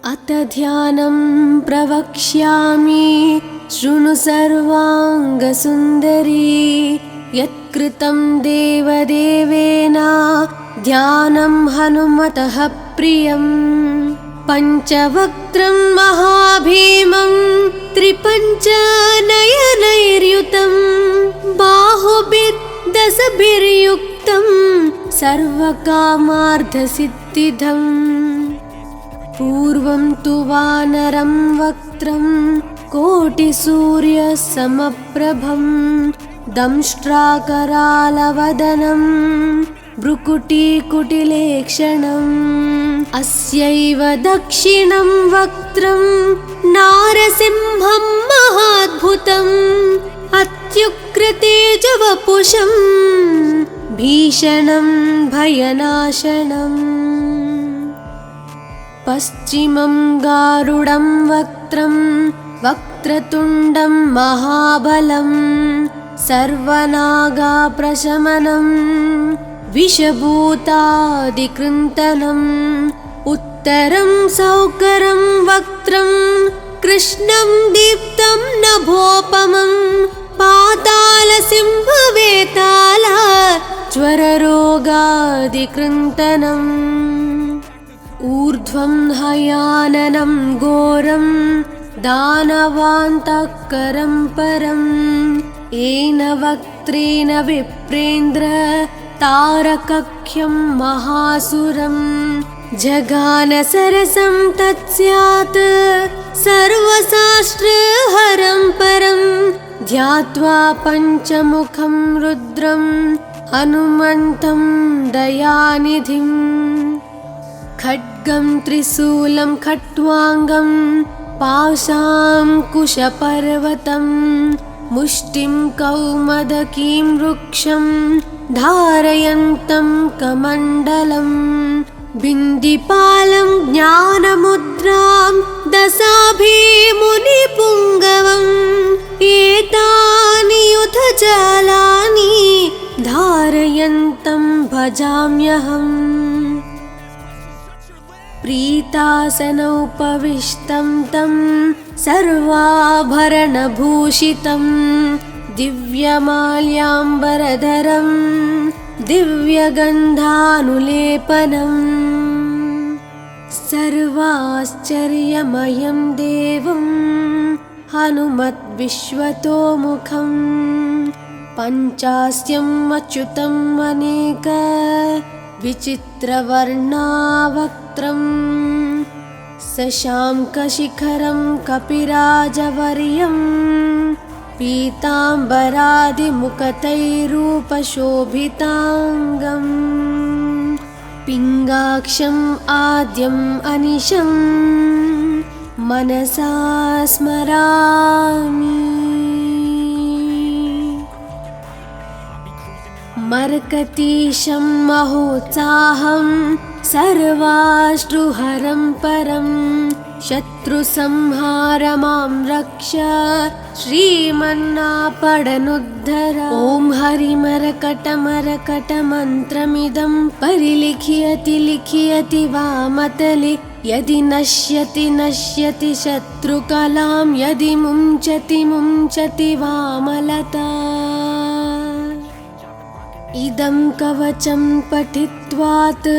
अथ ध्यानं प्रवक्ष्यामि शृणु सर्वाङ्गसुन्दरी। यत्कृतं देवदेवेन ध्यानं हनुमतः प्रियम्। पञ्चवक्त्रं महाभीमं त्रिपञ्चनयनैर्युतं बाहुभिर्दशभिर्युक्तं सर्वकामार्थसिद्धिदम्। पूर्वं तु वानरं वक्त्रं कोटिसूर्यसमप्रभं दंष्ट्राकरालवदनं भ्रुकुटीकुटिलेक्षणम्। अस्यैव दक्षिणं वक्त्रं नारसिंहं महाद्भुतम् अत्युग्रतेजवपुषं भीषणं भयनाशनम्। पश्चिमं गारुडं वक्त्रं वक्रतुण्डं महाबलं सर्वनागाप्रशमनं विषभूतादिकृन्तनम्। उत्तरं सौकरं वक्त्रं कृष्णं दीप्तं नभोपमं पातालसिंहवेताल ज्वररोगादिकृन्तनम्। ऊर्ध्वं हयाननं घोरं दानवान्तकरं परम् येन वक्त्रेण विप्रेन्द्र तारकख्यं महासुरम्। जगानसरसं तत्स्यात् सर्वशास्त्रहरं परं ध्यात्वा पञ्चमुखं रुद्रं हनुमन्तं दयानिधिम्। खड्गं त्रिशूलं खट्वाङ्गं पाशाङ्कुशपर्वतं मुष्टिं कौमदकीं वृक्षं धारयन्तं कमण्डलम्। बिन्दिपालं ज्ञानमुद्रां दशाभिमुनिपुङ्गवम् एतानि युधजालानि धारयन्तं भजाम्यहम्। प्रीतासनोपविष्टं तं सर्वाभरणभूषितं दिव्यमाल्याम्बरधरं दिव्यगन्धानुलेपनम्। सर्वाश्चर्यमयं देवं हनुमद्विश्वतोमुखं पञ्चास्यम् अच्युतम् अनेक विचित्रवर्णावक्त्रं शशाङ्कशिखरं कपिराजवर्यं पीताम्बरादिमुकुटैरूपशोभिताङ्गम्। पिङ्गाक्षम् आद्यम् अनिशं मनसा स्मरामि। मर्कतीशं महोत्साहं सर्वाश्रुहरं परं शत्रुसंहारमां रक्ष श्रीमन्नापडनुद्धर। ॐ हरिमरकटमरकटमन्त्रमिदं परिलिख्यति लिख्यति वामतले यदि नश्यति नश्यति शत्रुकलां यदि मुञ्चति मुञ्चति वामलता। इदं कवचं पठित्वात्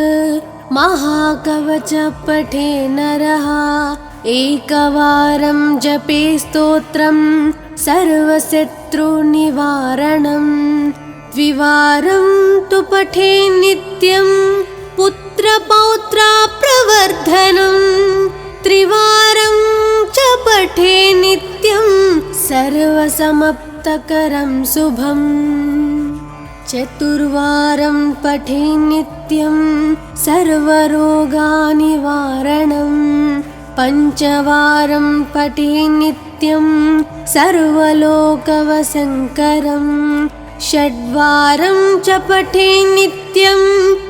महाकवच पठे नरः एकवारं जपे स्तोत्रं सर्वशत्रुनिवारणम्। द्विवारं तु पठे नित्यं पुत्रपौत्रप्रवर्धनम्। त्रिवारं च पठे नित्यं सर्वसमाप्तकरं शुभम्। चतुर्वारं पठे नित्यं सर्वरोगनिवारणम्। पञ्चवारं पठे नित्यं सर्वलोकवशङ्करम्। षड्वारं च पठे नित्यं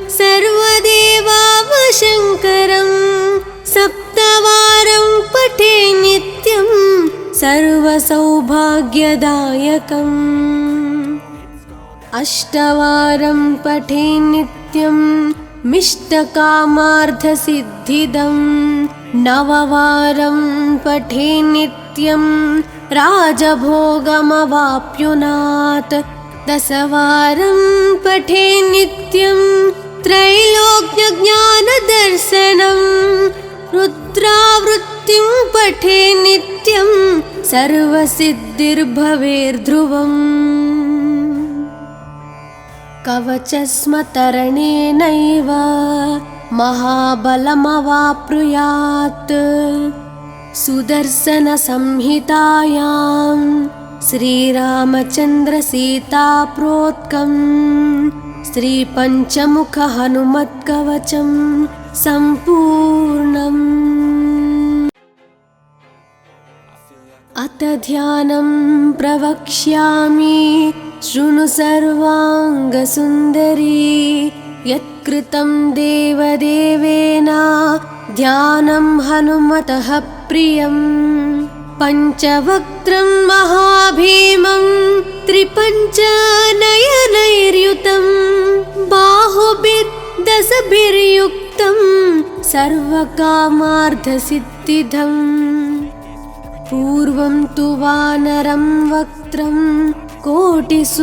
सर्वदेवावशङ्करम्। सप्तवारं पठे नित्यं सर्वसौभाग्यदायकम्। अष्टवारं पठे नित्यं मिष्टकामार्थसिद्धिदं नववारं पठे नित्यं राजभोगमवाप्नुयात् दशवारं पठे नित्यं त्रैलोक्यज्ञानदर्शनं रुद्रावृत्तिं पठे नित्यं सर्वसिद्धिर्भवेर्ध्रुवम् कवचस्मतरणेनैव महाबलमवाप्नुयात् सुदर्शनसंहितायां श्रीरामचन्द्रसीताप्रोक्तं श्रीपञ्चमुखहनुमत्कवचं सम्पूर्णम्। अथ ध्यानं प्रवक्ष्यामि शृणु सर्वाङ्गसुन्दरी यत्कृतं देवदेवेन ध्यानं हनुमतः प्रियम् पञ्चवक्त्रं महाभीमं त्रिपञ्चनयनैर्युतं बाहुभिर्दशभिर्युक्तं सर्वकामार्थसिद्धिदम् पूर्वं तु वानरं वक्त्रं कोटिसूर्यसमप्रभं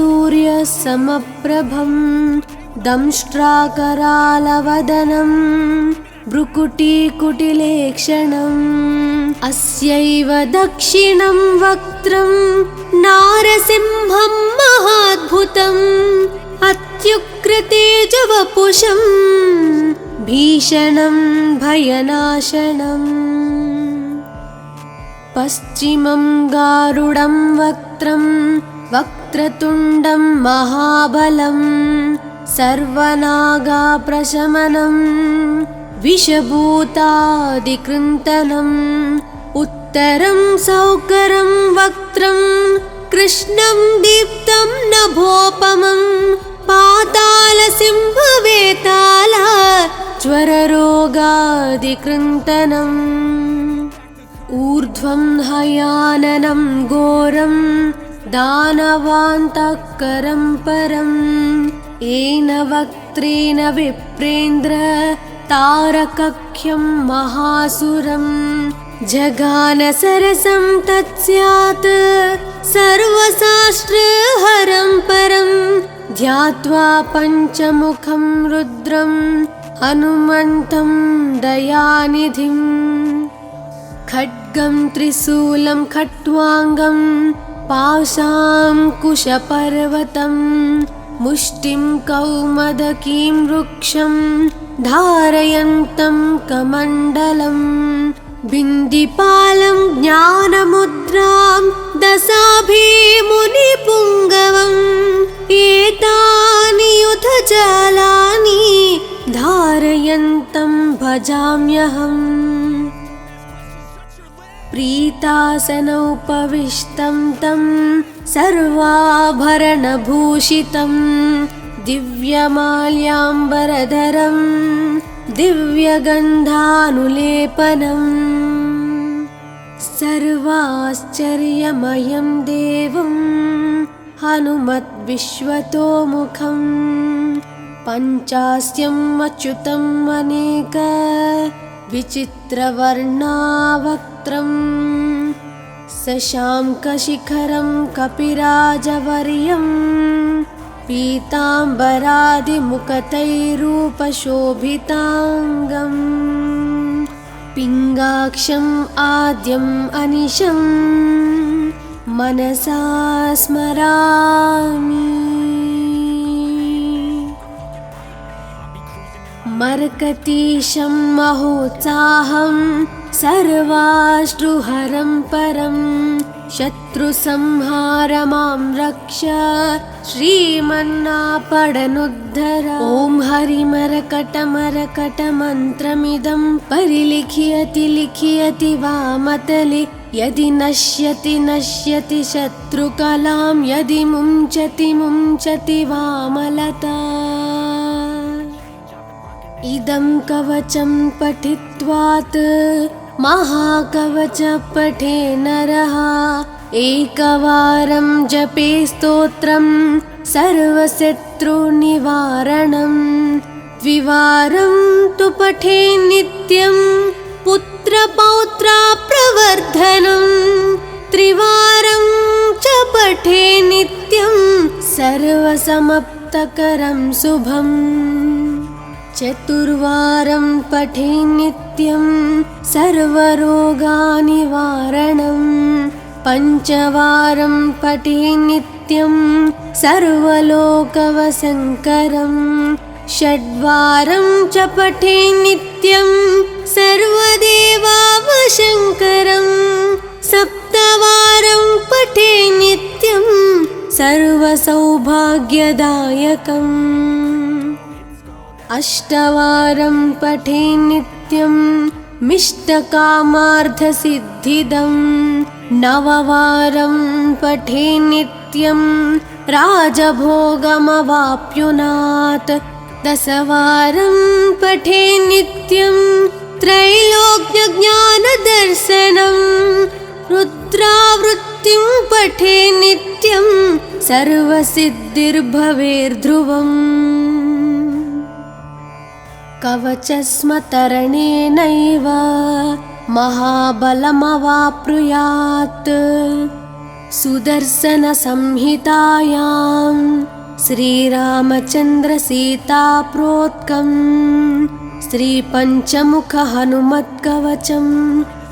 दंष्ट्राकरालवदनं भ्रुकुटीकुटिलेक्षणम् अस्यैव दक्षिणं वक्त्रं नारसिंहं महाद्भुतम् अत्युग्रतेजवपुषं भीषणं भयनाशनम् पश्चिमं गारुडं वक्त्रं वक्रतुण्डं महाबलं सर्वनागाप्रशमनं विषभूतादिकृन्तनम् उत्तरं सौकरं वक्त्रं कृष्णं दीप्तं नभोपमं पातालसिंहवेताल ज्वररोगादिकृन्तनम् ऊर्ध्वं हयाननं घोरं दानवान्तकरं परम् येन वक्त्रेण विप्रेन्द्र तारकख्यं महासुरं जगानसरसं तत्स्यात् सर्वशास्त्रहरं परं ध्यात्वा पञ्चमुखं रुद्रं हनुमन्तं दयानिधिम् खड्गं त्रिशूलं खट्वाङ्गं पाशाङ्कुशपर्वतं मुष्टिं कौमदकीं वृक्षं धारयन्तं कमण्डलं बिन्दिपालं ज्ञानमुद्रां दशाभिमुनिपुङ्गवम् एतानि युधजालानि धारयन्तं भजाम्यहम् प्रीतासनोपविष्टं तं सर्वाभरणभूषितं दिव्यमाल्याम्बरधरं दिव्यगन्धानुलेपनम् सर्वाश्चर्यमयं देवं हनुमद्विश्वतोमुखं पञ्चास्यम् अच्युतम् अनेक विचित्रवर्णावक्त्रं शशाङ्कशिखरं कपिराजवर्यं पीताम्बरादिमुकुटैरूपशोभिताङ्गम् पिङ्गाक्षम् आद्यम् अनिशं मनसा स्मरामि मर्कतीशं महोत्साहं सर्वाश्रुहरं परं शत्रुसंहारमां रक्ष श्रीमन्नापडनुद्धर ॐ हरिमरकटमरकटमन्त्रमिदं परिलिख्यति लिख्यति वामतले यदि नश्यति नश्यति शत्रुकलां यदि मुञ्चति मुञ्चति वामलता इदं कवचं पठित्वात् महाकवच पठे नरः एकवारं जपे स्तोत्रं सर्वशत्रुनिवारणं द्विवारं तु पठे नित्यं पुत्रपौत्रा प्रवर्धनं त्रिवारं च पठे नित्यं सर्वसमप्तकरं शुभम् चतुर्वारं पठे नित्यं सर्वरोगानिवारणं पञ्चवारं पठे नित्यं सर्वलोकवशङ्करं षड्वारं च पठे नित्यं सर्वदेवावशङ्करं सप्तवारं पठे नित्यं सर्वसौभाग्यदायकम् अष्टवारं पठे नित्यं मिष्टकामार्थसिद्धिदं नववारं पठे नित्यं राजभोगमवाप्नुयात् दशवारं पठे नित्यं त्रैलोक्यज्ञानदर्शनं रुद्रावृत्तिं पठे नित्यं सर्वसिद्धिर्भवेर्ध्रुवम् कवचस्मतरणेनैव महाबलमवाप्नुयात् सुदर्शनसंहितायां श्रीरामचन्द्रसीताप्रोक्तं श्रीपञ्चमुखहनुमत्कवचं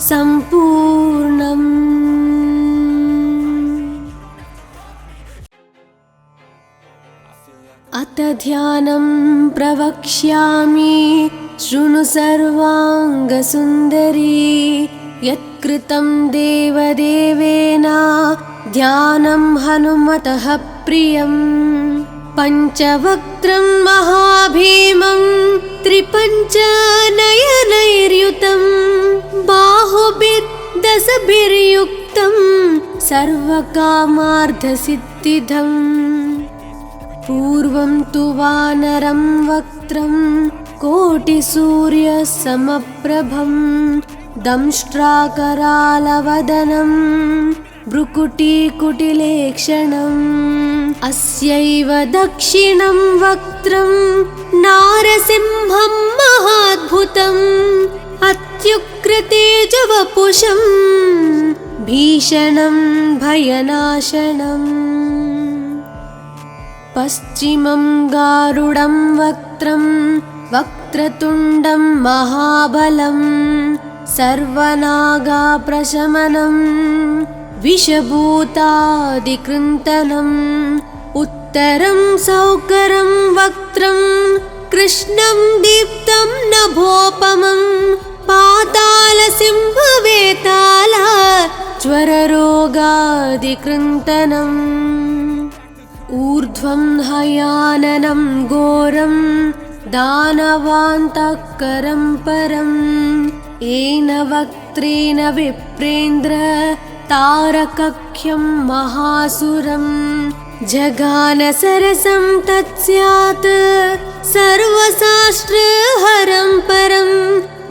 सम्पूर्णम्। अथ ध्यानं प्रवक्ष्यामि शृणु सर्वाङ्गसुन्दरी यत्कृतं देवदेवेन ध्यानं हनुमतः प्रियं पञ्चवक्त्रं महाभीमं त्रिपञ्चनयनैर्युतं बाहुभिर्दशभिर्युक्तं सर्वकामार्थसिद्धिदम् पूर्वं तु वानरं वक्त्रं कोटिसूर्यसमप्रभं दंष्ट्राकरालवदनं भ्रुकुटीकुटिलेक्षणम् अस्यैव दक्षिणं वक्त्रं नारसिंहं महाद्भुतम् अत्युग्रतेजवपुषं भीषणं भयनाशनम् पश्चिमं गारुडं वक्त्रं वक्रतुण्डं महाबलं सर्वनागाप्रशमनं विषभूतादिकृन्तनम् उत्तरं सौकरं वक्त्रं कृष्णं दीप्तं नभोपमं पातालसिंहवेताल ज्वररोगादिकृन्तनम् ऊर्ध्वं हयाननं घोरं दानवान्तकरं परं येन वक्त्रेण विप्रेन्द्र तारकख्यं महासुरं जगानसरसं तत्स्यात् सर्वशास्त्रहरं परं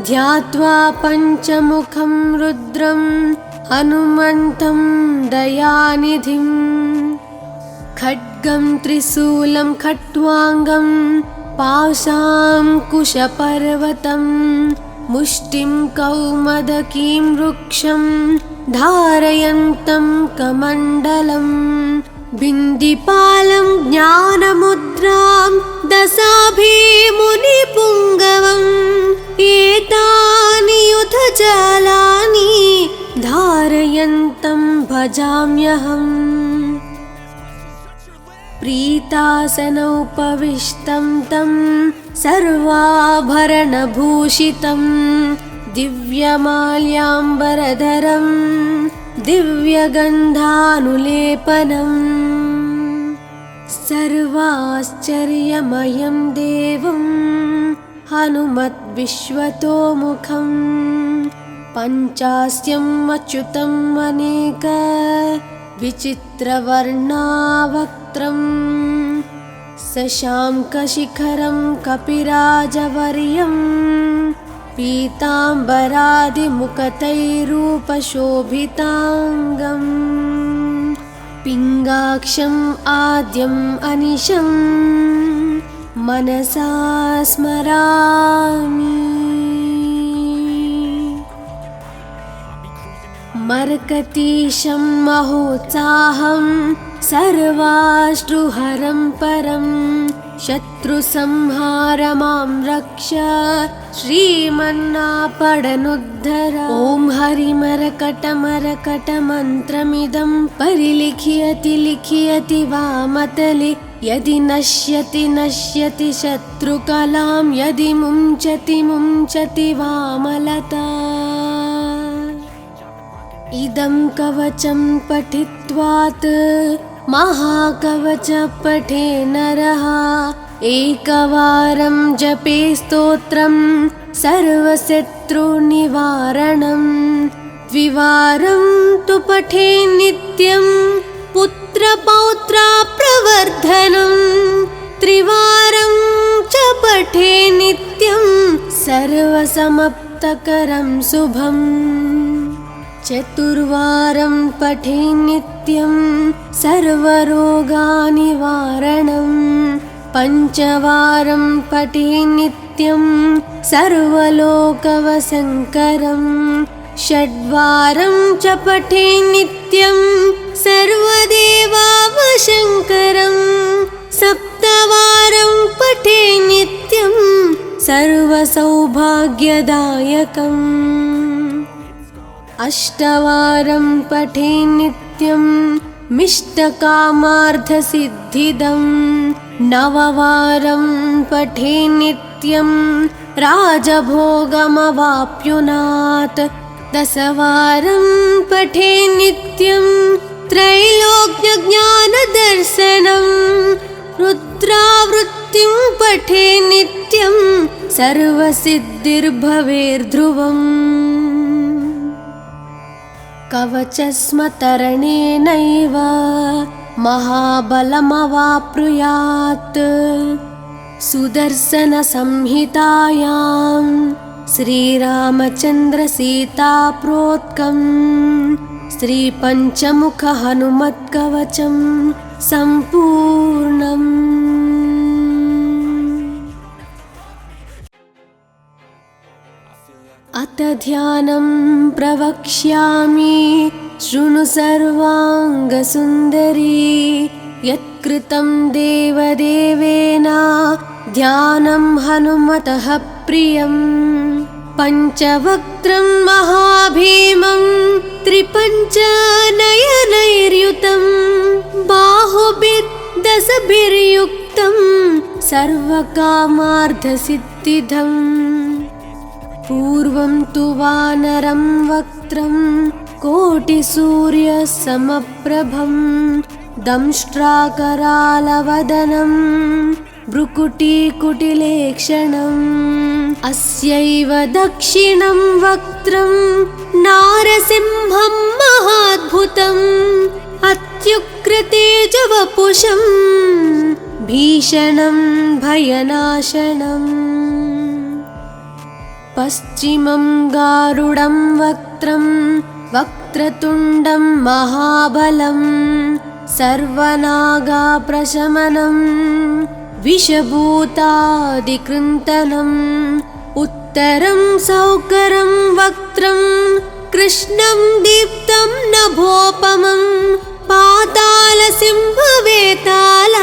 ध्यात्वा पञ्चमुखं रुद्रं हनुमन्तं दयानिधिम् खड्गं त्रिशूलं खट्वाङ्गं पाशाङ्कुशपर्वतं मुष्टिं कौमदकीं वृक्षं धारयन्तं कमण्डलं बिन्दिपालं ज्ञानमुद्रां दशाभिमुनिपुङ्गवम् एतानि युधजालानि धारयन्तं भजाम्यहम् प्रीतासनोपविष्टं तं सर्वाभरणभूषितं दिव्यमाल्याम्बरधरं दिव्यगन्धानुलेपनम् सर्वाश्चर्यमयं देवं हनुमद्विश्वतोमुखं पञ्चास्यम् अच्युतम् अनेक विचित्रवर्णावक्त्रं शशाङ्कशिखरं कपिराजवर्यं पीताम्बरादिमुकुटैरूपशोभिताङ्गं पिङ्गाक्षम् आद्यम् अनिशं मनसा स्मरामि। मर्कतीशं महोत्साहं सर्वाश्रुहरं परं शत्रुसंहारमां रक्ष श्रीमन्नापडनुद्धर। ॐ हरिमरकटमरकटमन्त्रमिदं परिलिख्यति लिख्यति वामतले। यदि नश्यति नश्यति शत्रुकलां यदि मुञ्चति मुञ्चति वामलता। इदं कवचं पठित्वात् महाकवच पठे नरः। एकवारं जपे स्तोत्रं सर्वशत्रुनिवारणं। द्विवारं तु पठे नित्यं पुत्रपौत्रप्रवर्धनं। त्रिवारं च पठे नित्यं सर्वसमाप्तकरं शुभम्। चतुर्वारं पठे नित्यं सर्वरोगनिवारणं। पञ्चवारं पठे नित्यं सर्वलोकवशङ्करं। षड्वारं च पठे नित्यं सर्वदेवावशङ्करं। सप्तवारं पठे नित्यं सर्वसौभाग्यदायकम्। अष्टवारं पठे नित्यं मिष्टकामार्थसिद्धिदं। नववारं पठे नित्यं राजभोगमवाप्नुयात्। दशवारं पठे नित्यं त्रैलोक्यज्ञानदर्शनं। रुद्रावृत्तिं पठे नित्यं सर्वसिद्धिर्भवेर्ध्रुवम्। कवचस्मतरणेनैव महाबलमवाप्नुयात्। सुदर्शनसंहितायां श्रीरामचन्द्रसीताप्रोक्तं श्रीपञ्चमुखहनुमत्कवचं सम्पूर्णम्। अथ ध्यानं प्रवक्ष्यामि शृणु सर्वाङ्गसुन्दरी। यत्कृतं देवदेवेन ध्यानं हनुमतः प्रियं। पञ्चवक्त्रं महाभीमं त्रिपञ्चनयनैर्युतं। बाहुभिर्दशभिर्युक्तं सर्वकामार्थसिद्धिदम्। पूर्वं तु वानरं वक्त्रं कोटिसूर्यसमप्रभं। दंष्ट्राकरालवदनं भ्रुकुटीकुटिलेक्षणम्। अस्यैव दक्षिणं वक्त्रं नारसिंहं महाद्भुतम्। अत्युग्रतेजवपुषं भीषणं भयनाशनम्। पश्चिमं गारुडं वक्त्रं वक्रतुण्डं महाबलं। सर्वनागाप्रशमनं विषभूतादिकृन्तनम्। उत्तरं सौकरं वक्त्रं कृष्णं दीप्तं नभोपमं। पातालसिंहवेताल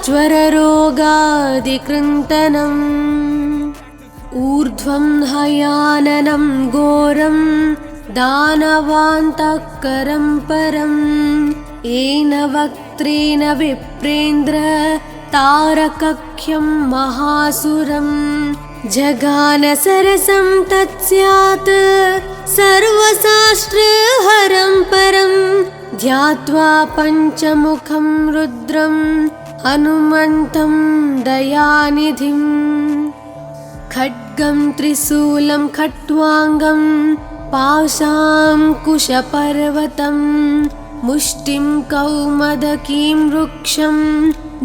ज्वररोगादिकृन्तनम्। ऊर्ध्वं हयाननं घोरं दानवान्तकरं परम्। येन वक्त्रेण विप्रेन्द्र तारकख्यं महासुरं। जगानसरसं तत्स्यात् सर्वशास्त्रहरं परं। ध्यात्वा पञ्चमुखं रुद्रं हनुमन्तं दयानिधिम्। खड्गं त्रिशूलं खट्वाङ्गं पाशाङ्कुशपर्वतं। मुष्टिं कौमदकीं वृक्षं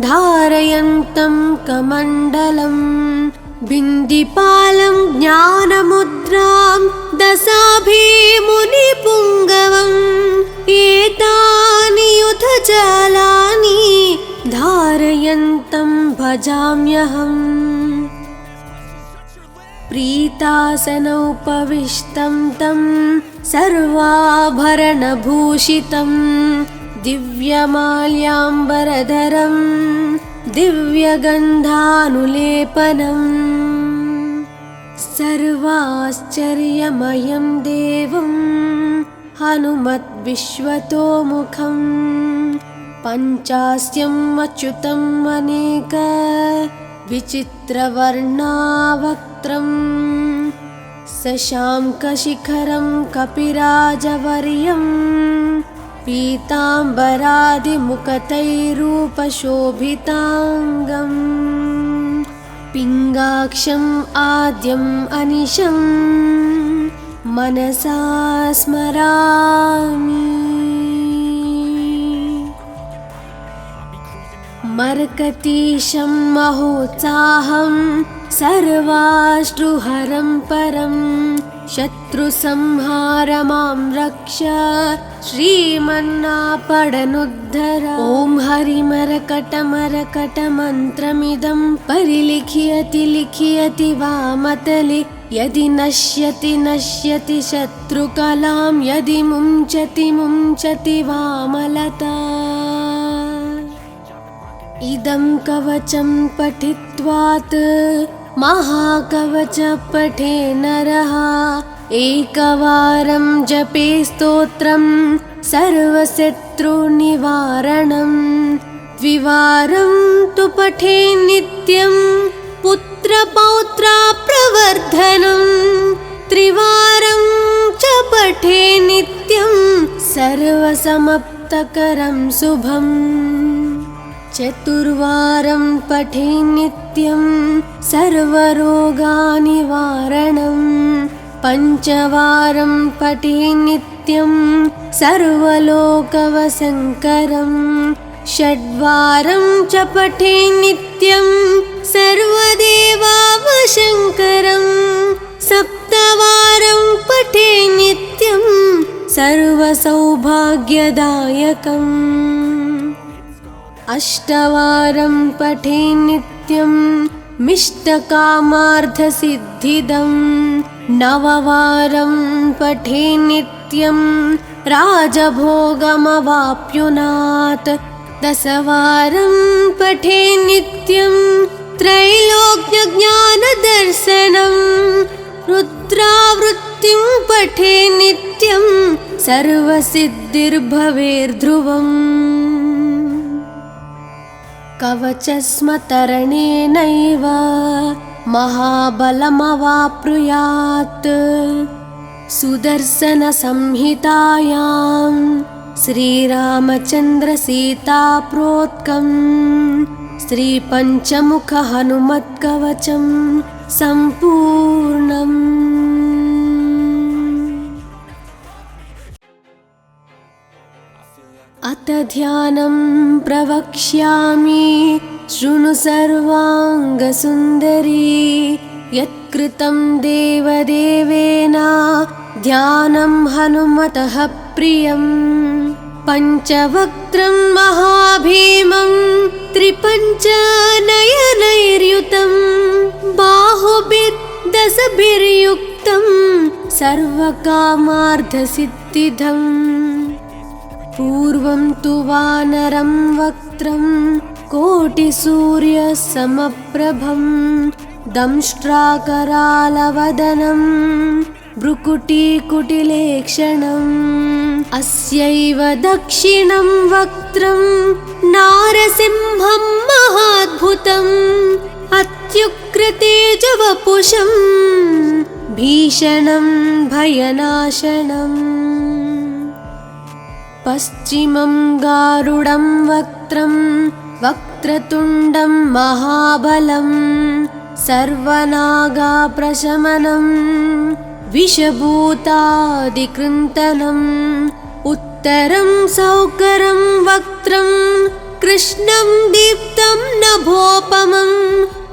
धारयन्तं कमण्डलम्। बिन्दिपालं ज्ञानमुद्रां दशाभिमुनिपुङ्गवम्। एतानि युधजालानि धारयन्तं भजाम्यहम्। प्रीतासनोपविष्टं तं सर्वाभरणभूषितं दिव्यमाल्याम्बरधरं दिव्यगन्धानुलेपनम् सर्वाश्चर्यमयं देवं हनुमद्विश्वतोमुखं पञ्चास्यम् अच्युतम् अनेक विचित्रवर्णावक्त्रं शशाङ्कशिखरं कपिराजवर्यं पीताम्बरादिमुकुटैरूपशोभिताङ्गम् पिङ्गाक्षम् आद्यम् अनिशं मनसा स्मरामि। मर्कतीशं महोत्साहं सर्वाश्रुहरं परं शत्रुसंहारमां रक्ष श्रीमन्नापडनुद्धर। ॐ हरिमरकटमरकटमन्त्रमिदं परिलिख्यति लिख्यति वामतले यदि नश्यति नश्यति शत्रुकलां यदि मुञ्चति मुञ्चति वामलता। इदं कवचं पठित्वात् महाकवच पठे नरः एकवारं जपे स्तोत्रं सर्वशत्रुनिवारणं द्विवारं तु पठे नित्यं पुत्रपौत्रप्रवर्धनं त्रिवारं च पठे नित्यं सर्वसमाप्तकरं शुभम् चतुर्वारं पठे नित्यं सर्वरोगनिवारणं पञ्चवारं पठे नित्यं सर्वलोकवशङ्करं षड्वारं च पठे नित्यं सर्वदेवावशङ्करं सप्तवारं पठे नित्यं सर्वसौभाग्यदायकम् अष्टवारं पठे नित्यं मिष्टकामार्थसिद्धिदं नववारं पठे नित्यं राजभोगमवाप्नुयात् दशवारं पठे नित्यं त्रैलोक्यज्ञानदर्शनं रुद्रावृत्तिं पठे नित्यं सर्वसिद्धिर्भवेर्ध्रुवम् कवचस्मतरणेनैव महाबलमवाप्नुयात् सुदर्शनसंहितायां श्रीरामचन्द्रसीताप्रोक्तं श्रीपञ्चमुखहनुमत्कवचं सम्पूर्णम्। अथ ध्यानं प्रवक्ष्यामि शृणु सर्वाङ्गसुन्दरी यत्कृतं देवदेवेन ध्यानं हनुमतः प्रियं पञ्चवक्त्रं महाभीमं त्रिपञ्चनयनैर्युतं बाहुभिर्दशभिर्युक्तं सर्वकामार्थसिद्धिदम् पूर्वं तु वानरं वक्त्रं कोटिसूर्यसमप्रभं दंष्ट्राकरालवदनं भ्रुकुटीकुटिलेक्षणम् अस्यैव दक्षिणं वक्त्रं नारसिंहं महाद्भुतम् अत्युग्रतेजवपुषं भीषणं भयनाशनम् पश्चिमं गारुडं वक्त्रं वक्रतुण्डं महाबलं सर्वनागाप्रशमनं विषभूतादिकृन्तनम् उत्तरं सौकरं वक्त्रं कृष्णं दीप्तं नभोपमं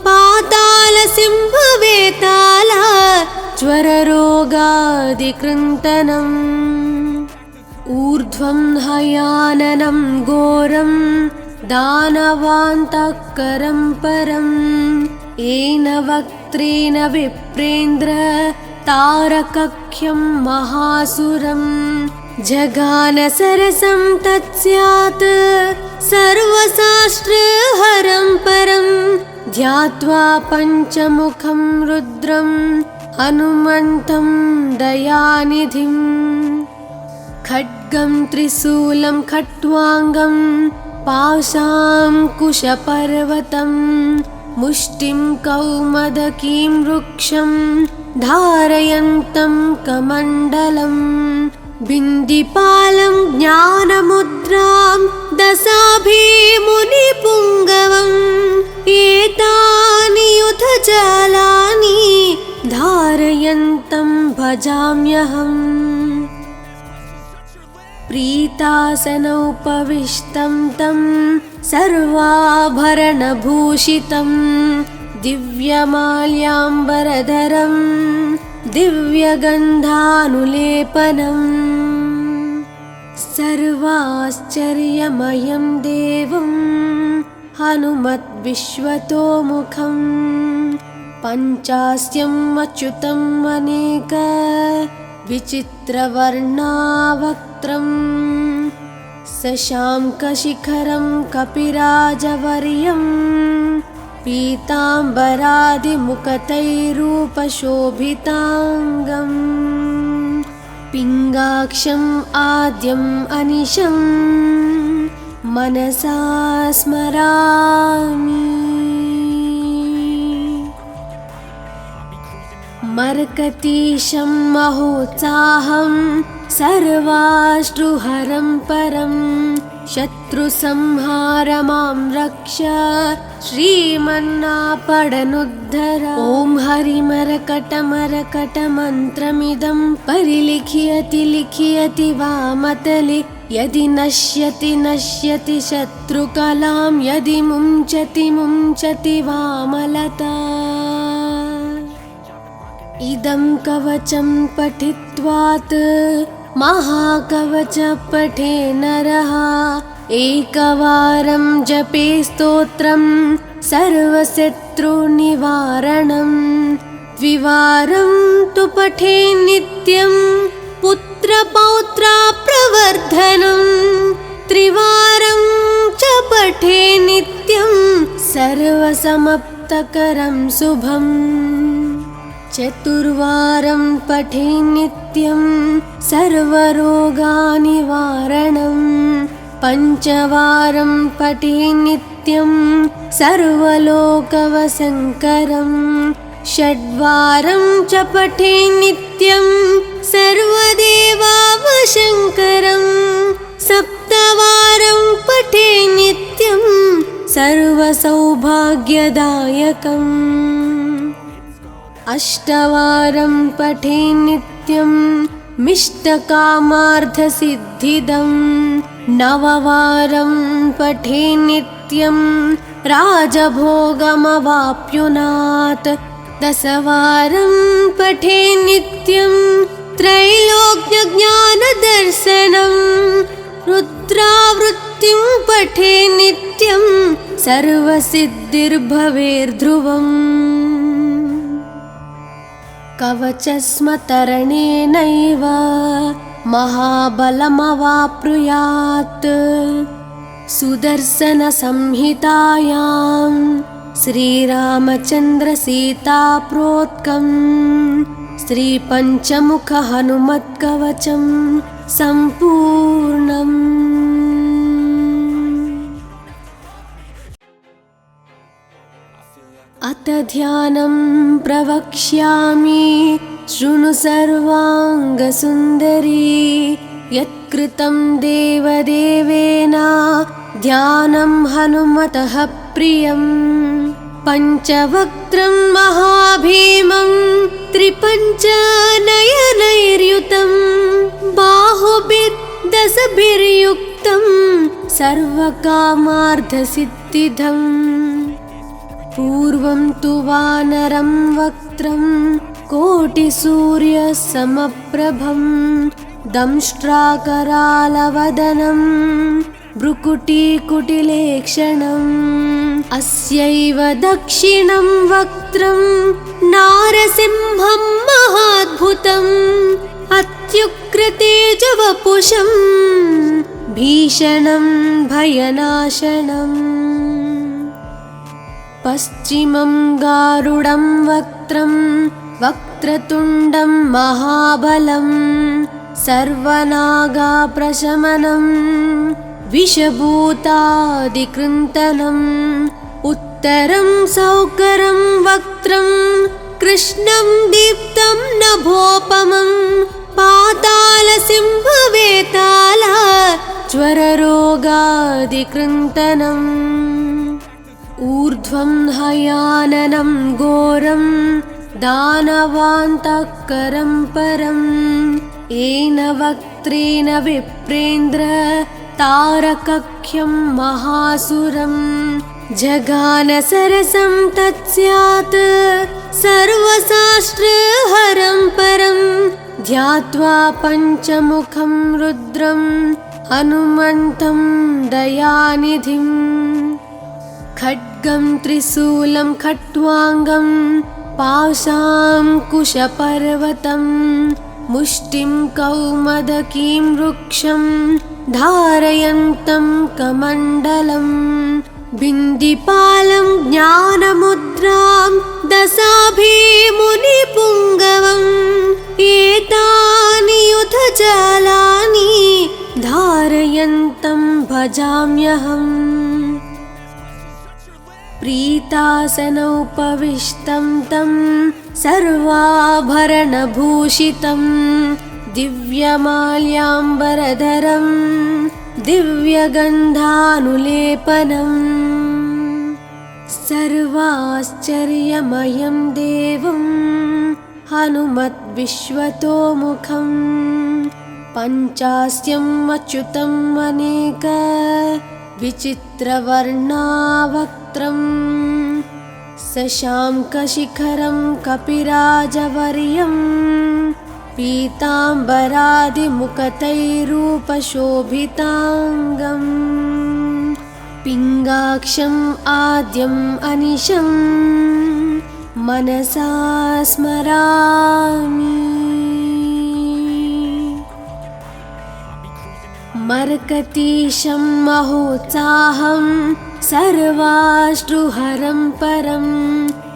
पातालसिंहवेताल ज्वररोगादिकृन्तनम् ऊर्ध्वं हयाननं घोरं दानवान्तःकरं परम् येन वक्त्रेण विप्रेन्द्र तारकख्यं महासुरम् जगान सरसं तत्स्यात् सर्वशास्त्रहरं परं ध्यात्वा पञ्चमुखं रुद्रं हनुमन्तं दयानिधिम् खड्गं त्रिशूलं खट्वाङ्गं पाशाङ्कुशपर्वतं मुष्टिं कौमदकीं वृक्षं धारयन्तं कमण्डलम् बिन्दिपालं ज्ञानमुद्रां दशाभिमुनिपुङ्गवम् एतानि युधजालानि धारयन्तं भजाम्यहम् प्रीतासनोपविष्टं तं सर्वाभरणभूषितं दिव्यमाल्याम्बरधरं दिव्यगन्धानुलेपनम् सर्वाश्चर्यमयं देवं हनुमद्विश्वतोमुखं पञ्चास्यम् अच्युतम् अनेक विचित्रवर्णावक्त्रं शशाङ्कशिखरं कपिराजवर्यं पीताम्बरादिमुकुटैरूपशोभिताङ्गम् पिङ्गाक्षम् आद्यम् अनिशं मनसा स्मरामि मर्कटीशं महोत्साहं सर्वाश्रुहरं परं शत्रुसंहारमां रक्ष श्रीमन्नापडनुद्धर ॐ हरिमरकटमरकटमन्त्रमिदं परिलिख्यति लिख्यति वामतले यदि नश्यति नश्यति शत्रुकलां यदि मुञ्चति मुञ्चति वामलता इदं कवचं पठित्वात् महाकवच पठे नरः एकवारं जपे स्तोत्रं सर्वशत्रुनिवारणं द्विवारं तु पठे नित्यं पुत्रपौत्रप्रवर्धनं त्रिवारं च पठे नित्यं सर्वसमाप्तकरं शुभम् चतुर्वारं पठे नित्यं सर्वरोगनिवारणं पञ्चवारं पठे नित्यं सर्वलोकवशङ्करं षड्वारं च पठे नित्यं सर्वदेवावशङ्करं सप्तवारं पठे नित्यं सर्वसौभाग्यदायकम् अष्टवारं पठे नित्यं मिष्टकामार्थसिद्धिदं नववारं पठे नित्यं राजभोगमवाप्नुयात् दशवारं पठे नित्यं त्रैलोक्यज्ञानदर्शनं रुद्रावृत्तिं पठे नित्यं सर्वसिद्धिर्भवेर्ध्रुवम् कवचस्मतरणेनैव महाबलमवाप्नुयात् सुदर्शनसंहितायां श्रीरामचन्द्रसीताप्रोक्तं श्रीपञ्चमुखहनुमत्कवचं सम्पूर्णम्। अथ ध्यानं प्रवक्ष्यामि शृणु सर्वाङ्गसुन्दरी यत्कृतं देवदेवेन ध्यानं हनुमतः प्रियं पञ्चवक्त्रं महाभीमं त्रिपञ्चनयनैर्युतं बाहुभिर्दशभिर्युक्तं सर्वकामार्थसिद्धिदम् पूर्वं तु वानरं वक्त्रं कोटिसूर्यसमप्रभं दंष्ट्राकरालवदनं भ्रुकुटीकुटिलेक्षणम् अस्यैव दक्षिणं वक्त्रं नारसिंहं महाद्भुतम् अत्युग्रतेजवपुषं भीषणं भयनाशनम् पश्चिमं गारुडं वक्त्रं वक्रतुण्डं महाबलं सर्वनागाप्रशमनं विषभूतादिकृन्तनम् उत्तरं सौकरं वक्त्रं कृष्णं दीप्तं नभोपमं पातालसिंहवेताल ज्वररोगादिकृन्तनम् ऊर्ध्वं हयाननं घोरं दानवान्तःकरं परम् येन वक्त्रेण विप्रेन्द्र तारकख्यं महासुरं जगानसरसं तत्स्यात् सर्वशास्त्रहरं परं ध्यात्वा पञ्चमुखं रुद्रं हनुमन्तं दयानिधिम् खड्गं त्रिशूलं खट्वाङ्गं पाशाङ्कुशपर्वतं मुष्टिं कौमदकीं वृक्षं धारयन्तं कमण्डलं बिन्दिपालं ज्ञानमुद्रां दशाभिमुनिपुङ्गवम् एतानि युधजालानि धारयन्तं भजाम्यहम् प्रीतासनोपविष्टं तं सर्वाभरणभूषितं दिव्यमाल्याम्बरधरं दिव्यगन्धानुलेपनम् सर्वाश्चर्यमयं देवं हनुमद्विश्वतोमुखं पञ्चास्यम् अच्युतम् अनेक विचित्रवर्णावक्त्रं शशाङ्कशिखरं कपिराजवर्यं पीताम्बरादिमुकुटैरूपशोभिताङ्गम् पिङ्गाक्षम् आद्यम् अनिशं मनसा स्मरामि मर्कतीशं महोत्साहं सर्वाश्रुहरं परं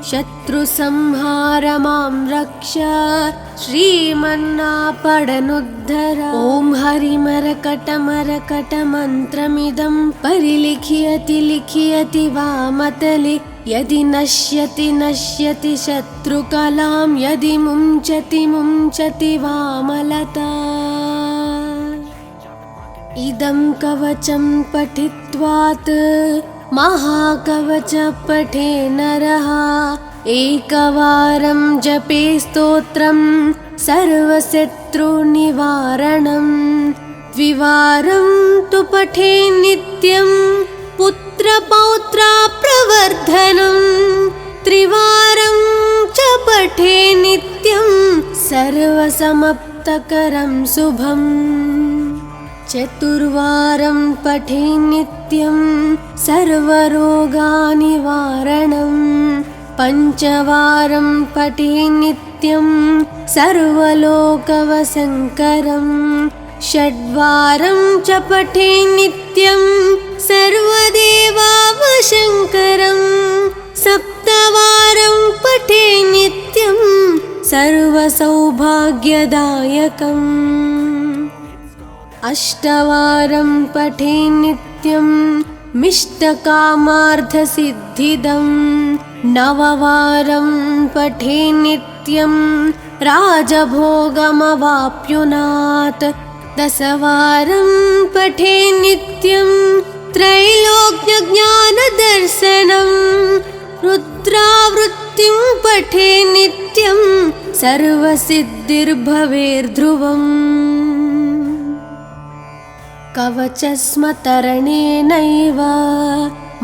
शत्रुसंहार मां रक्ष श्रीमन्नापडनुद्धर ॐ हरिमरकटमरकटमन्त्रमिदं परिलिख्यति लिख्यति वामतले यदि नश्यति नश्यति शत्रुकलां यदि मुञ्चति मुञ्चति वामलता इदं कवचं पठित्वात् महाकवच पठे नरः एकवारं जपे स्तोत्रं सर्वशत्रुनिवारणं द्विवारं तु पठे नित्यं पुत्रपौत्राप्रवर्धनं त्रिवारं च पठे नित्यं सर्वसमाप्तकरं शुभम् चतुर्वारं पठे नित्यं सर्वरोगनिवारणं पञ्चवारं पठे नित्यं सर्वलोकवशङ्करं षड्वारं च पठे नित्यं सर्वदेवावशङ्करं सप्तवारं पठे नित्यं सर्वसौभाग्यदायकम् अष्टवारं पठे नित्यं मिष्टकामार्थसिद्धिदं नववारं पठे नित्यं राजभोगमवाप्नुयात् दशवारं पठे नित्यं त्रैलोक्यज्ञानदर्शनं रुद्रावृत्तिं पठे नित्यं सर्वसिद्धिर्भवेर्ध्रुवम् कवचस्मतरणेनैव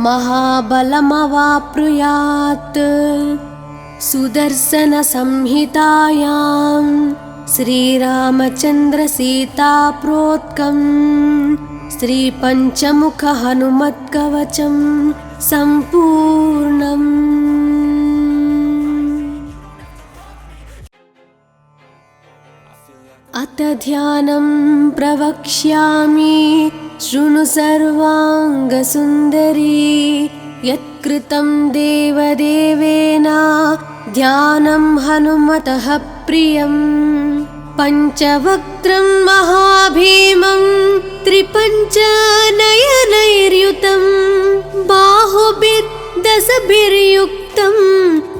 महाबलमवाप्नुयात् सुदर्शनसंहितायां श्रीरामचन्द्रसीताप्रोक्तं श्रीपञ्चमुख हनुमत्कवचं सम्पूर्णम्। अथ ध्यानं प्रवक्ष्यामि शृणु सर्वाङ्गसुन्दरी। यत्कृतं देवदेवेन ध्यानं हनुमतः प्रियम्। पञ्चवक्त्रं महाभीमं त्रिपञ्चनयनैर्युतं बाहुभिर्दशभिर्युक्तं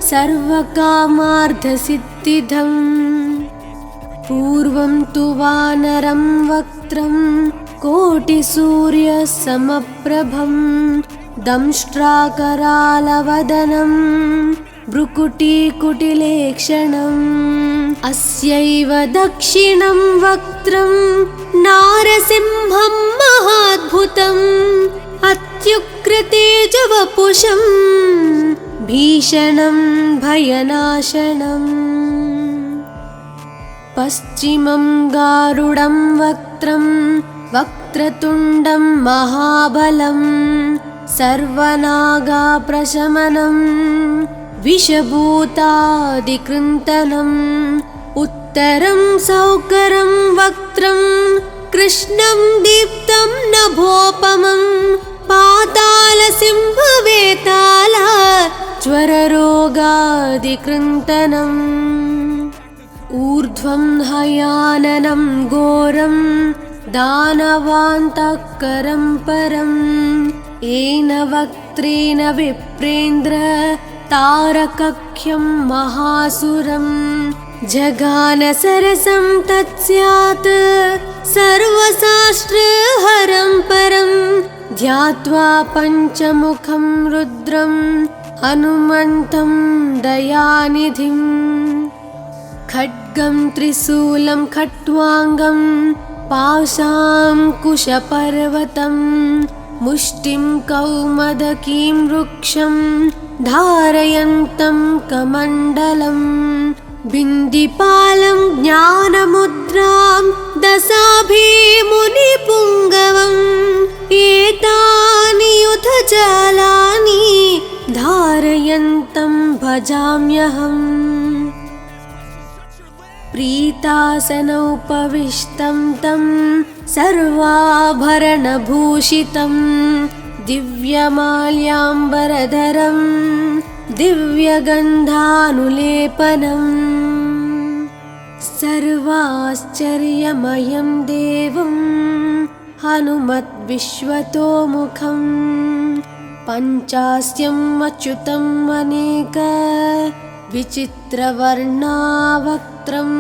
सर्वकामार्थसिद्धिदम्। पूर्वं तु वानरं वक्त्रं कोटिसूर्यसमप्रभं दंष्ट्राकरालवदनं भ्रुकुटीकुटिलेक्षणम्। अस्यैव दक्षिणं वक्त्रं नारसिंहं महाद्भुतम् अत्युग्रतेजवपुषं भीषणं भयनाशनम्। पश्चिमं गारुडं वक्त्रं वक्रतुण्डं महाबलं सर्वनागाप्रशमनं विषभूतादिकृन्तनम्। उत्तरं सौकरं वक्त्रं कृष्णं दीप्तं नभोपमं पातालसिंहवेताल ज्वररोगादिकृन्तनम्। ऊर्ध्वं हयाननं घोरं दानवान्तकरं परम् येन वक्त्रेण विप्रेन्द्र तारकख्यं महासुरम्। जगानसरसं तत्स्यात् सर्वशास्त्रहरं परं ध्यात्वा पञ्चमुखं रुद्रं हनुमन्तं दयानिधिम्। खड्गं त्रिशूलं खट्वाङ्गं पाशाङ्कुशपर्वतं मुष्टिं कौमदकीं वृक्षं धारयन्तं कमण्डलम्। बिन्दिपालं ज्ञानमुद्रां दशाभिमुनिपुङ्गवम् एतानि युधजालानि धारयन्तं भजाम्यहम्। प्रीतासनोपविष्टं तं सर्वाभरणभूषितं दिव्यमाल्याम्बरधरं दिव्यगन्धानुलेपनम्। सर्वाश्चर्यमयं देवं हनुमद्विश्वतोमुखं पञ्चास्यम् अच्युतम् अनेक विचित्रवर्णावक्त्रं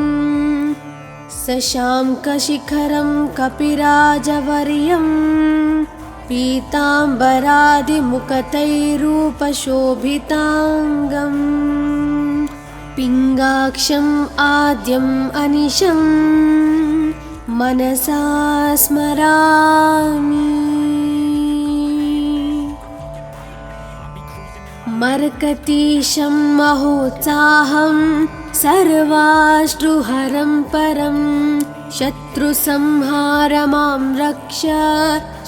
शशाङ्कशिखरं कपिराजवर्यं पीताम्बरादिमुकुटैरूपशोभिताङ्गम्। पिङ्गाक्षम् आद्यम् अनिशं मनसा स्मरामि। मर्कतीशं महोत्साहं सर्वाश्रुहरं परं शत्रुसंहारमां रक्ष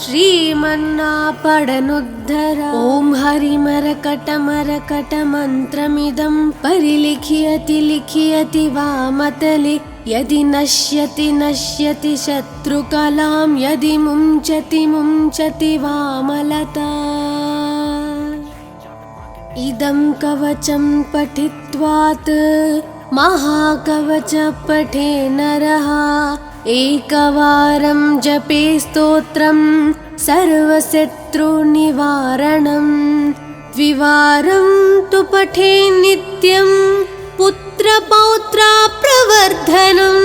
श्रीमन्नापडनुद्धर। ॐ हरिमरकटमरकटमन्त्रमिदं परिलिख्यति लिख्यति वामतले यदि नश्यति नश्यति शत्रुकलां यदि मुञ्चति मुञ्चति वामलता। इदं कवचं पठित्वात् महाकवच पठे नरः एकवारं जपे स्तोत्रं सर्वशत्रुनिवारणं। द्विवारं तु पठे नित्यं पुत्रपौत्राप्रवर्धनं।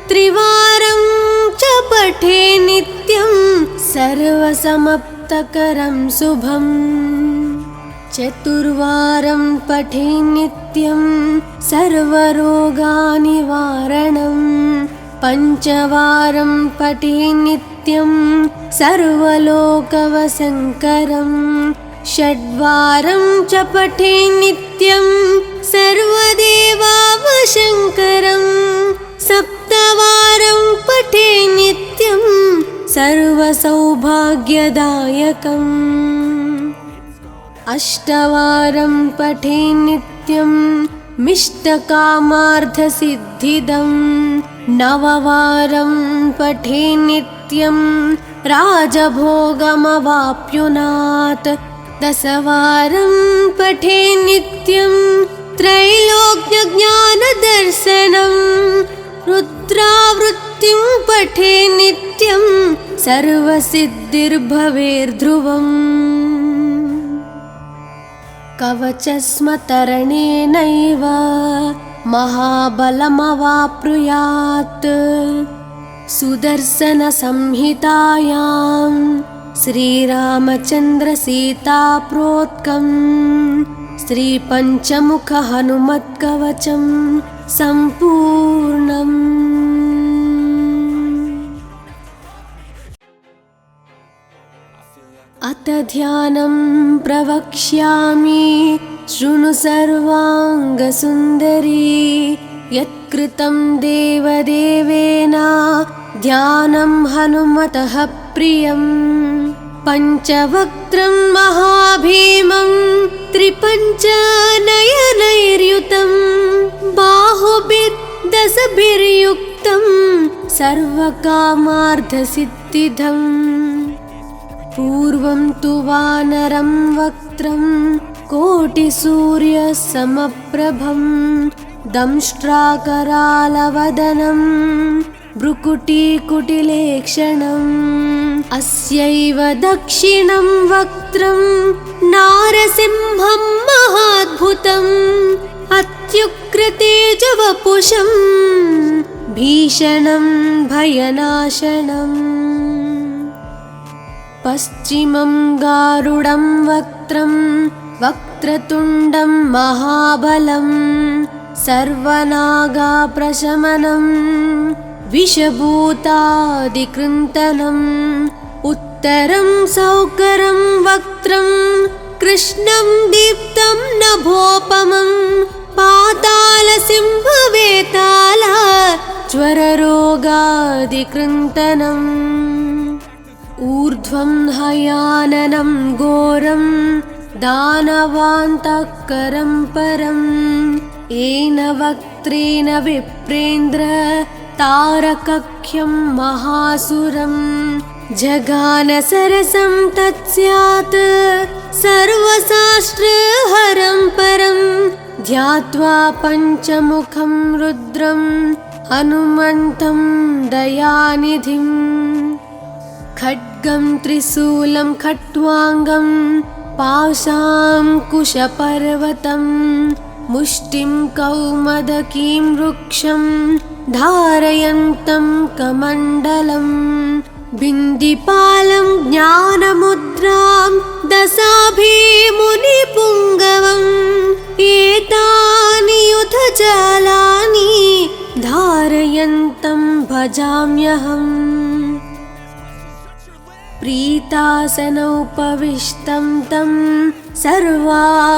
त्रिवारं च पठे नित्यं सर्वसमाप्तकरं शुभम्। चतुर्वारं पठे नित्यं सर्वरोगनिवारणं। पञ्चवारं पठे नित्यं सर्वलोकवशङ्करं। षड्वारं च पठे नित्यं सर्वदेवावशङ्करं। सप्तवारं पठे नित्यं सर्वसौभाग्यप्रदायकम्। भाग्यदायकम् अष्टवारं पठे नित्यं मिष्टकामार्थसिद्धिदम् नववारं पठे नित्यं राजभोगमवाप्नुयात् दशवारं पठे नित्यं त्रैलोक्यज्ञानदर्शनं रुद्रावृत्तिं पठे नित्यं सर्वसिद्धिर्भवेर्ध्रुवम् कवचस्मतरणेनैव महाबलमवाप्नुयात् सुदर्शनसंहितायां श्रीरामचन्द्रसीताप्रोक्तं श्रीपञ्चमुखहनुमत्कवचं सम्पूर्णम्। अथ ध्यानं प्रवक्ष्यामि शृणु सर्वाङ्गसुन्दरी यत्कृतं देवदेवेन ध्यानं हनुमतः प्रियम् पञ्चवक्त्रं महाभीमं त्रिपञ्चनयनैर्युतं बाहुभिर्दशभिर्युक्तं सर्वकामार्थसिद्धिदम् पूर्वं तु वानरं वक्त्रं कोटिसूर्यसमप्रभं दंष्ट्राकरालवदनं भ्रुकुटीकुटिलेक्षणम् अस्यैव दक्षिणं वक्त्रं नारसिंहं महाद्भुतम् अत्युग्रतेजवपुषं भीषणं भयनाशनम् पश्चिमं गारुडं वक्त्रं वक्रतुण्डं महाबलं सर्वनागाप्रशमनं विषभूतादिकृन्तनम् उत्तरं सौकरं वक्त्रं कृष्णं दीप्तं नभोपमं पातालसिंहवेताल ज्वररोगादिकृन्तनम् ऊर्ध्वं हयाननं घोरं दानवान्तकरं परं येन वक्त्रेण विप्रेन्द्र तारकख्यं महासुरं जगानसरसं तत्स्यात् सर्वशास्त्रहरं परं ध्यात्वा पञ्चमुखं रुद्रं हनुमन्तं दयानिधिम् खड्गं त्रिशूलं खट्वाङ्गं पाशाङ्कुशपर्वतं मुष्टिं कौमदकीं वृक्षं धारयन्तं कमण्डलं बिन्दिपालं ज्ञानमुद्रां दशाभिमुनिपुङ्गवम् एतानि युधजालानि धारयन्तं भजाम्यहम् प्रीतासनोपविष्टं तं सर्वाभरणभूषितं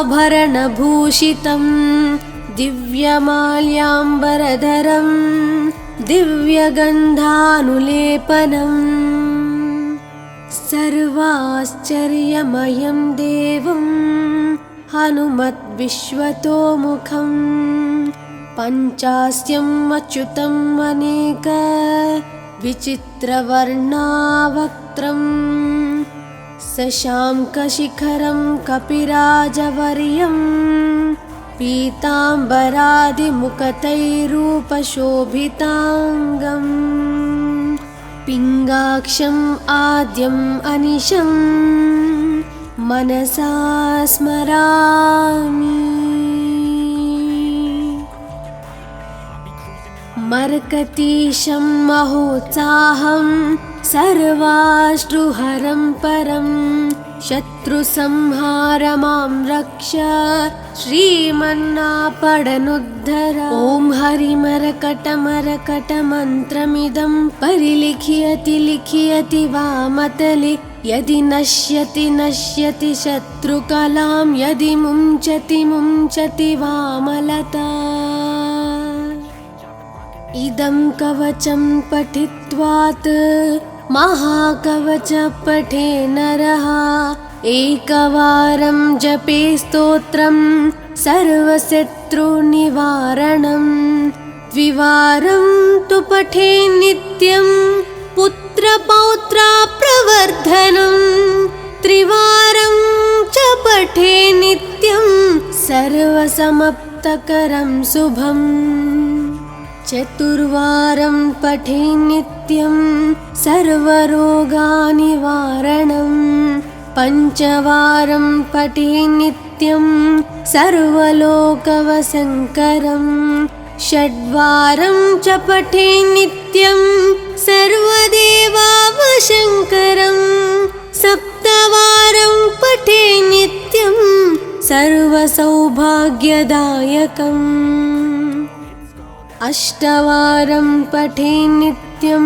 दिव्यमाल्याम्बरधरं दिव्यगन्धानुलेपनम् सर्वाश्चर्यमयं देवं हनुमद्विश्वतोमुखं पञ्चास्यम् अच्युतम् अनेक विचित्रवर्णावक्त्रं शशाङ्कशिखरं कपिराजवर्यं पीताम्बरादिमुकुटैरूपशोभिताङ्गम् पिङ्गाक्षम् आद्यम् अनिशं मनसा स्मरामि मर्कतीशं महोत्साहं सर्वाश्रुहरं परं शत्रुसंहार मां रक्ष श्रीमन्नापडनुद्धर ॐ हरिमरकटमरकटमन्त्रमिदं परिलिख्यति लिख्यति वामतले यदि नश्यति नश्यति शत्रुकलां यदि मुञ्चति मुञ्चति वामलता इदं कवचं पठित्वात् महाकवच पठे नरः एकवारं जपे स्तोत्रं सर्वशत्रुनिवारणं द्विवारं तु पठे नित्यं पुत्रपौत्रप्रवर्धनं त्रिवारं च पठे नित्यं सर्वसमाप्तकरं शुभम् चतुर्वारं पठे नित्यं सर्वरोगनिवारणं पञ्चवारं पठे नित्यं सर्वलोकवशङ्करं षड्वारं च पठे नित्यं सर्वदेवावशङ्करं सप्तवारं पठे नित्यं सर्वसौभाग्यदायकम् अष्टवारं पठे नित्यं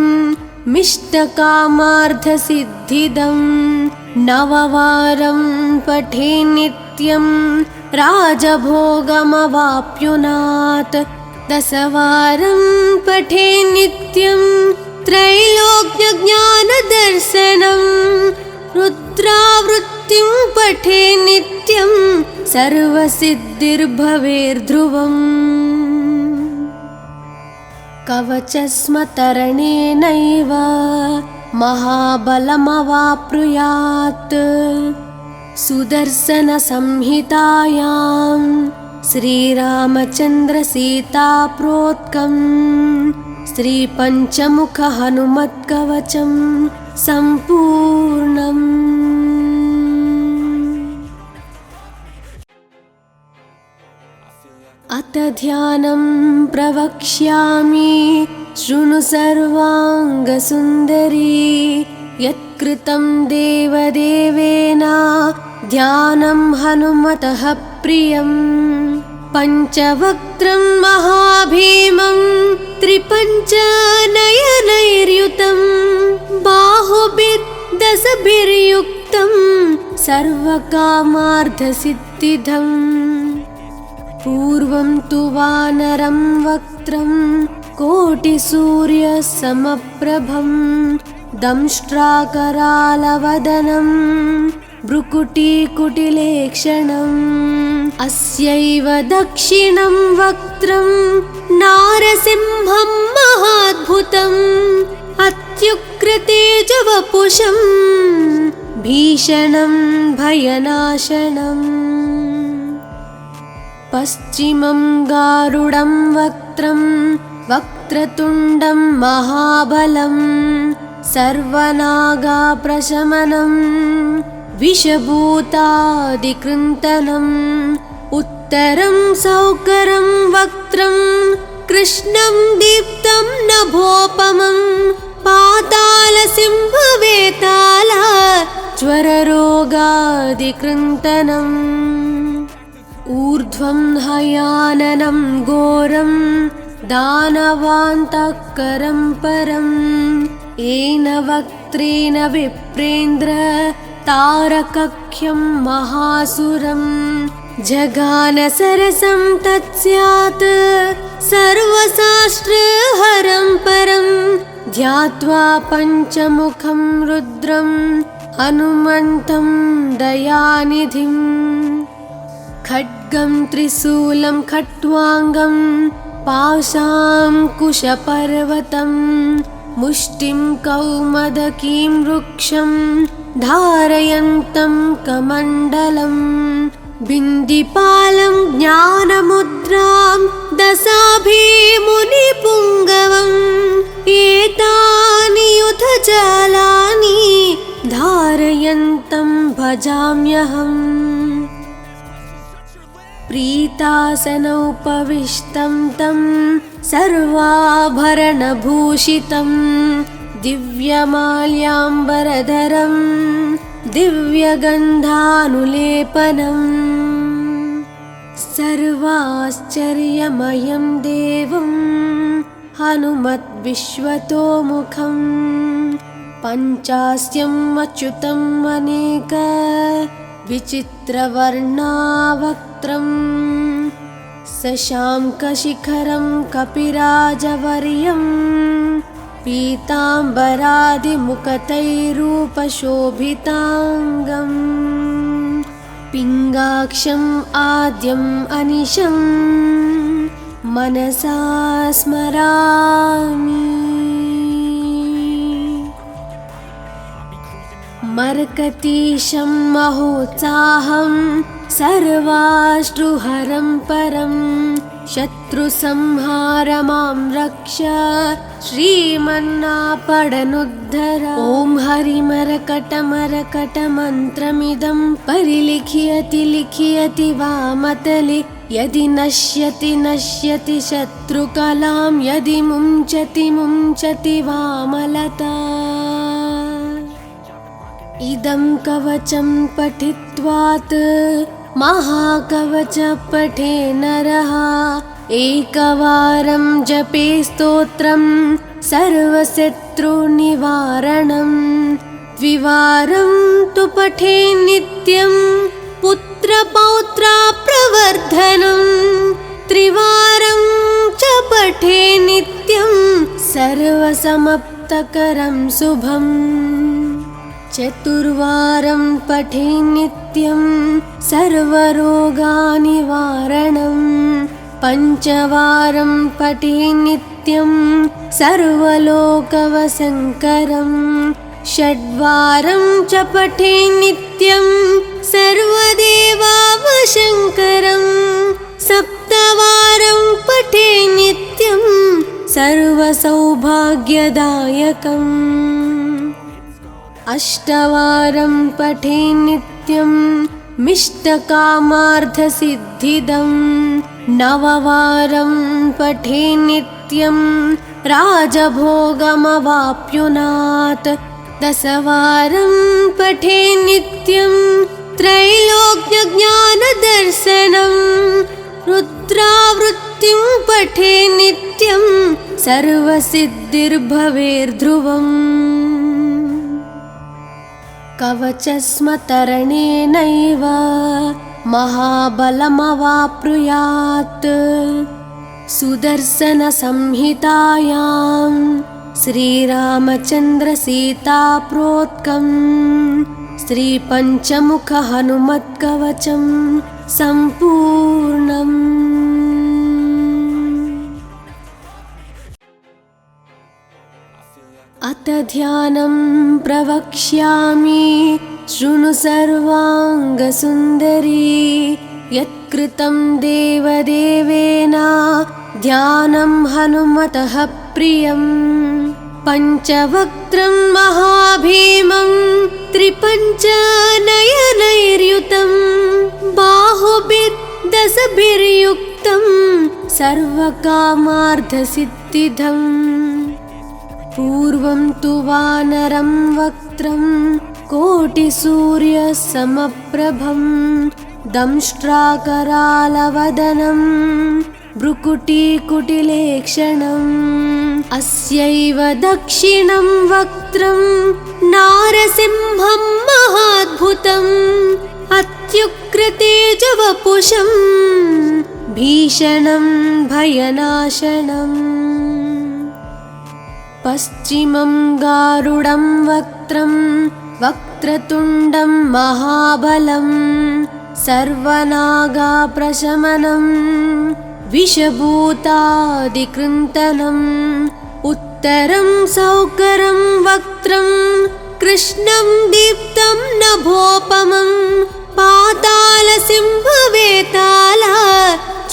मिष्टकामार्थसिद्धिदं नववारं पठे नित्यं राजभोगमवाप्नुयात् दशवारं पठे नित्यं त्रैलोक्यज्ञानदर्शनं रुद्रावृत्तिं पठे नित्यं सर्वसिद्धिर्भवेर्ध्रुवम् कवचस्मतरणेनैव महाबलमवाप्नुयात् सुदर्शनसंहितायां श्रीरामचन्द्रसीताप्रोक्तं श्रीपञ्चमुखहनुमत्कवचं सम्पूर्णम्। अथ ध्यानं प्रवक्ष्यामि शृणु सर्वाङ्गसुन्दरी यत्कृतं देवदेवेन ध्यानं हनुमतः प्रियं पञ्चवक्त्रं महाभीमं त्रिपञ्चनयनैर्युतं बाहुभिर्दशभिर्युक्तं सर्वकामार्थसिद्धिदम् पूर्वं तु वानरं वक्त्रं कोटिसूर्यसमप्रभं दंष्ट्राकरालवदनं भ्रुकुटीकुटिलेक्षणम् अस्यैव दक्षिणं वक्त्रं नारसिंहं महाद्भुतम् अत्युग्रतेजवपुषं भीषणं भयनाशनम् पश्चिमं गारुडं वक्त्रं वक्रतुण्डं महाबलं सर्वनागाप्रशमनं विषभूतादिकृन्तनम् उत्तरं सौकरं वक्त्रं कृष्णं दीप्तं नभोपमं पातालसिंहवेताल ज्वररोगादिकृन्तनम् ऊर्ध्वं हयाननं घोरं दानवान्तकरं परं येन वक्त्रेण विप्रेन्द्र तारकख्यं महासुरं जगानसरसं तत्स्यात् सर्वशास्त्रहरं परं ध्यात्वा पञ्चमुखं रुद्रं हनुमन्तं दयानिधिम् खड्गं त्रिशूलं खट्वाङ्गं पाशाङ्कुशपर्वतं मुष्टिं कौमदकीं वृक्षं धारयन्तं कमण्डलं बिन्दिपालं ज्ञानमुद्रां दशाभिमुनिपुङ्गवम् एतानि युधजालानि धारयन्तं भजाम्यहम् प्रीतासनोपविष्टं तं सर्वाभरणभूषितं दिव्यमाल्याम्बरधरं दिव्यगन्धानुलेपनं सर्वाश्चर्यमयं देवं हनुमद्विश्वतोमुखं पञ्चास्यम् अच्युतम् अनेक विचित्रवर्णावक्त्रं शशाङ्कशिखरं कपिराजवर्यं पीताम्बरादिमुकतैरूपशोभिताङ्गम् पिङ्गाक्षम् आद्यम् अनिशम् मनसा स्मरामि। मर्कतीशं महोत्साहं सर्वाश्रुहरं परं शत्रुसंहार मां रक्ष श्रीमन्नापडनुद्धर। ॐ हरिमरकटमरकटमन्त्रमिदं परिलिख्यति लिख्यति वामतले यदि नश्यति नश्यति शत्रुकलां यदि मुञ्चति मुञ्चति वामलता। इदं कवचं पठित्वात् महाकवच पठे नरः एकवारं जपे स्तोत्रं सर्वशत्रुनिवारणं द्विवारं तु पठे नित्यं पुत्रपौत्रप्रवर्धनं त्रिवारं च पठे नित्यं सर्वसमाप्तकरं शुभम् चतुर्वारं पठे नित्यं सर्वरोगनिवारणं पञ्चवारं पठे नित्यं सर्वलोकवशङ्करं षड्वारं च पठे नित्यं सर्वदेवावशङ्करं सप्तवारं पठे नित्यं सर्वसौभाग्यदायकम् अष्टवारं पठे नित्यं मिष्टकामार्थसिद्धिदं नववारं पठे नित्यं राजभोगमवाप्नुयात् दशवारं पठे नित्यं त्रैलोक्यज्ञानदर्शनं रुद्रावृत्तिं पठे नित्यं सर्वसिद्धिर्भवेर्ध्रुवम् कवचस्मतरणेनैव महाबलमवाप्नुयात् सुदर्शनसंहितायां श्रीरामचन्द्रसीताप्रोक्तं श्रीपञ्चमुखहनुमत्कवचं सम्पूर्णम्। अथ ध्यानं प्रवक्ष्यामि शृणु सर्वाङ्गसुन्दरी यत्कृतं देवदेवेन ध्यानं हनुमतः प्रियं पञ्चवक्त्रं महाभीमं त्रिपञ्चनयनैर्युतं बाहुभिर्दशभिर्युक्तं सर्वकामार्थसिद्धिदम् पूर्वं तु वानरं वक्त्रं कोटिसूर्यसमप्रभं दंष्ट्राकरालवदनं भ्रुकुटीकुटिलेक्षणम् अस्यैव दक्षिणं वक्त्रं नारसिंहं महाद्भुतम् अत्युग्रतेजवपुषं भीषणं भयनाशनम् पश्चिमं गारुडं वक्त्रं वक्रतुण्डं महाबलं सर्वनागाप्रशमनं विषभूतादिकृन्तनम् उत्तरं सौकरं वक्त्रं कृष्णं दीप्तं नभोपमं पातालसिंहवेताल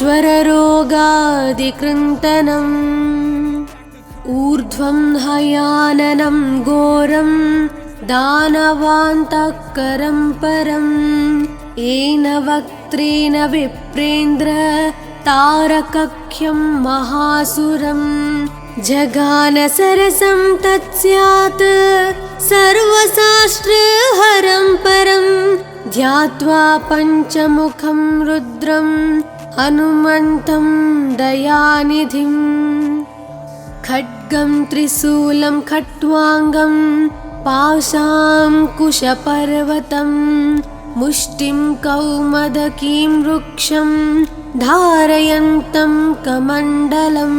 ज्वररोगादिकृन्तनम् ऊर्ध्वं हयाननं घोरं दानवान्तकरं परं येन वक्त्रेण विप्रेन्द्र तारकख्यं महासुरं जगानसरसं तत्स्यात् सर्वशास्त्रहरं परं ध्यात्वा पञ्चमुखं रुद्रं हनुमन्तं दयानिधिम् खड्गं त्रिशूलं खट्वाङ्गं पाशाङ्कुशपर्वतं मुष्टिं कौमदकीं वृक्षं धारयन्तं कमण्डलं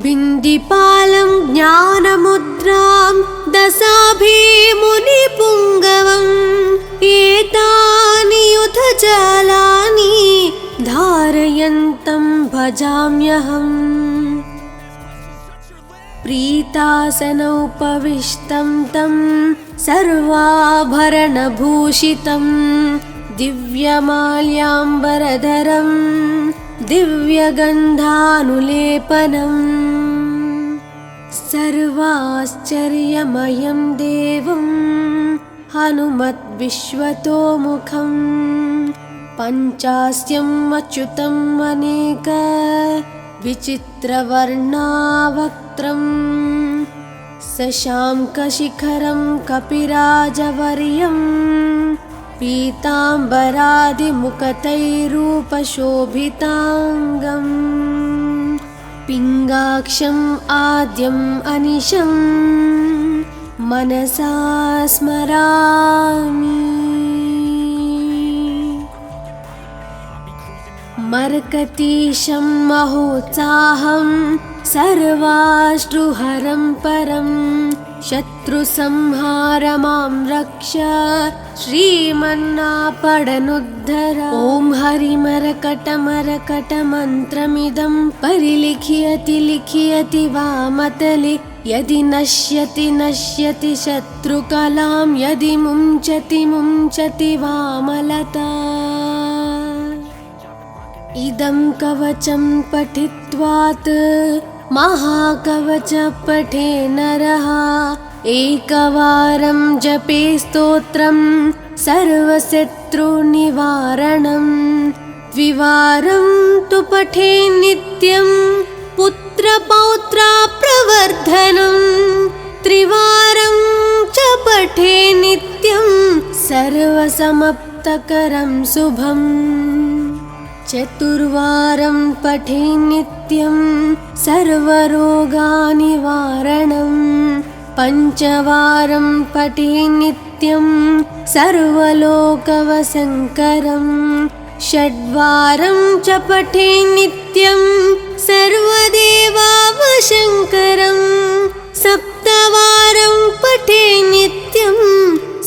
बिन्दिपालं ज्ञानमुक्तिप्रदां मुनिपुङ्गवम् एतानि युधजालानि धारयन्तं भजाम्यहम् प्रीतासनोपविष्टं तं सर्वाभरणभूषितं दिव्यमाल्याम्बरधरं दिव्यगन्धानुलेपनम् सर्वाश्चर्यमयं देवं हनुमद्विश्वतोमुखं पञ्चास्यम् अच्युतम् अनेक विचित्रवर्णावक्त्रं शशाङ्कशिखरं कपिराजवर्यं पीताम्बरादिमुखतैरूपशोभिताङ्गम् पिङ्गाक्षम् आद्यम् अनिशं मनसा स्मरामि मर्कतीशं महोत्साहं सर्वाश्रुहरं परं शत्रुसंहार मां रक्ष श्रीमन्नापडनुद्धर ॐ हरिमरकटमरकटमन्त्रमिदं परिलिख्यति लिख्यति वामतले यदि नश्यति नश्यति शत्रुकलां यदि मुञ्चति मुञ्चति वामलता इदं कवचं पठित्वात् महाकवच पठे नरः एकवारं जपे स्तोत्रं सर्वशत्रुनिवारणं द्विवारं तु पठे नित्यं पुत्रपौत्राप्रवर्धनं त्रिवारं च पठे नित्यं सर्वसमाप्तकरं शुभम् चतुर्वारं पठे नित्यं सर्वरोगनिवारणं पञ्चवारं पठे नित्यं सर्वलोकवशङ्करं षड्वारं च पठे नित्यं सर्वदेवावशङ्करं सप्तवारं पठे नित्यं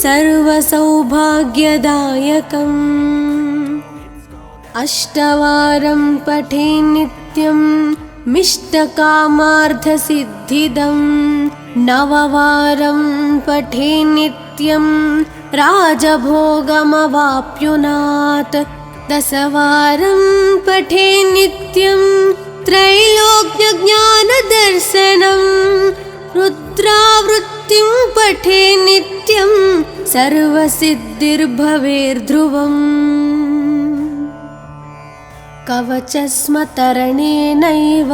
सर्वसौभाग्यदायकम् अष्टवारं पठे नित्यं मिष्टकामार्थसिद्धिदं नववारं पठे नित्यं राजभोगमवाप्नुयात् दशवारं पठे नित्यं त्रैलोक्यज्ञानदर्शनं रुद्रावृत्तिं पठे नित्यं सर्वसिद्धिर्भवेर्ध्रुवम् कवचस्मतरणेनैव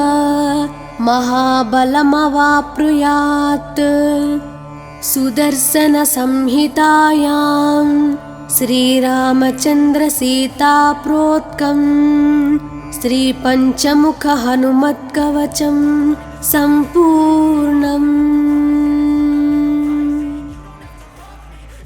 महाबलमवाप्नुयात् सुदर्शनसंहितायां श्रीरामचन्द्रसीताप्रोक्तं श्रीपञ्चमुखहनुमत्कवचं सम्पूर्णम्।